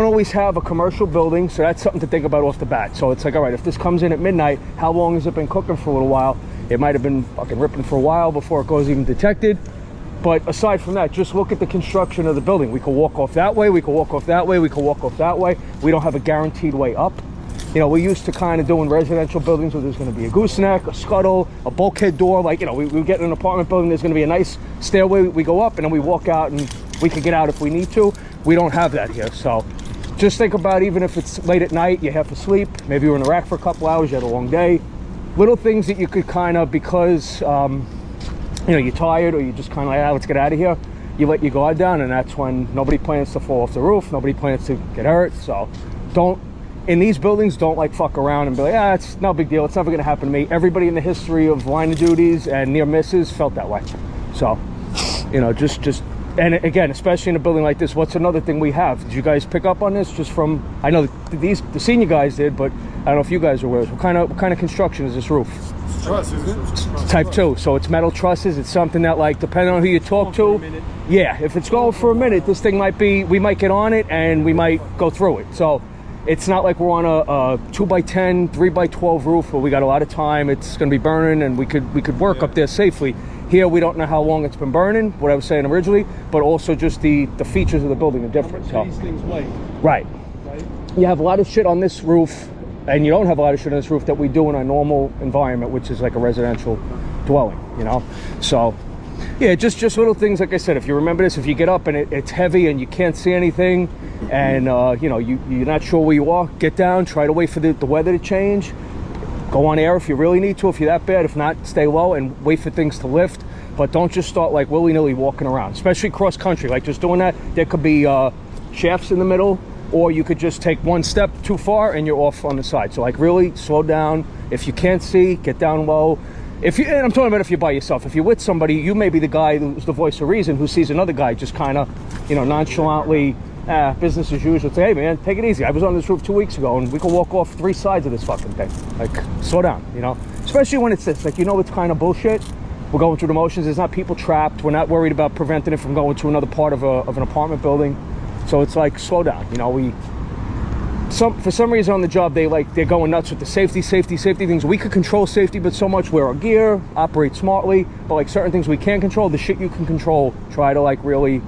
always have a commercial building, so that's something to think about off the bat. So it's like, all right, if this comes in at midnight, how long has it been cooking for a little while? It might have been fucking ripping for a while before it goes even detected. But aside from that, just look at the construction of the building. We could walk off that way, we could walk off that way, we could walk off that way. We don't have a guaranteed way up. You know, we're used to kind of doing residential buildings where there's going to be a gooseneck, a scuttle, a bulkhead door. Like, you know, we get in an apartment building, there's going to be a nice stairway. We go up and then we walk out and we can get out if we need to. We don't have that here. So just think about, even if it's late at night, you have to sleep. Maybe you're in the rack for a couple hours, you had a long day. Little things that you could kind of, because, you know, you're tired or you just kind of like, let's get out of here. You let your guard down, and that's when nobody plans to fall off the roof. Nobody plans to get hurt. So don't, in these buildings, don't like fuck around and be like, it's no big deal. It's never going to happen to me. Everybody in the history of line of duties and near misses felt that way. So, you know, just, and again, especially in a building like this, what's another thing we have? Did you guys pick up on this? Just from, I know the senior guys did, but I don't know if you guys are aware. What kind of construction is this roof? It's truss, isn't it? It's Type 2. So it's metal trusses. It's something that, like, depending on who you talk to, yeah, if it's going for a minute, this thing might be, we might get on it and we might go through it. So it's not like we're on a 2x10, 3x12 roof where we got a lot of time. It's going to be burning and we could work up there safely. Here, we don't know how long it's been burning, what I was saying originally, but also just the features of the building are different. How much do these things weigh? Right. You have a lot of shit on this roof, and you don't have a lot of shit on this roof that we do in a normal environment, which is like a residential dwelling, you know? So, yeah, just little things. Like I said, if you remember this, if you get up and it's heavy and you can't see anything, and, you know, you're not sure where you are, get down, try to wait for the weather to change. Go on air if you really need to, if you're that bad. If not, stay low and wait for things to lift. But don't just start like willy-nilly walking around, especially cross country. Like just doing that, there could be shafts in the middle, or you could just take one step too far and you're off on the side. So like really slow down. If you can't see, get down low. And I'm talking about if you're by yourself. If you're with somebody, you may be the guy who's the voice of reason, who sees another guy just kind of, you know, nonchalantly, business as usual. Say, hey man, take it easy. I was on this roof 2 weeks ago and we can walk off 3 sides of this fucking thing. Like, slow down, you know? Especially when it's this, like, you know, it's kind of bullshit. We're going through the motions. There's not people trapped. We're not worried about preventing it from going to another part of an apartment building. So it's like, slow down. You know, for some reason on the job, they're going nuts with the safety things. We could control safety, but so much, wear our gear, operate smartly. But like certain things we can't control, the shit you can control, try to like really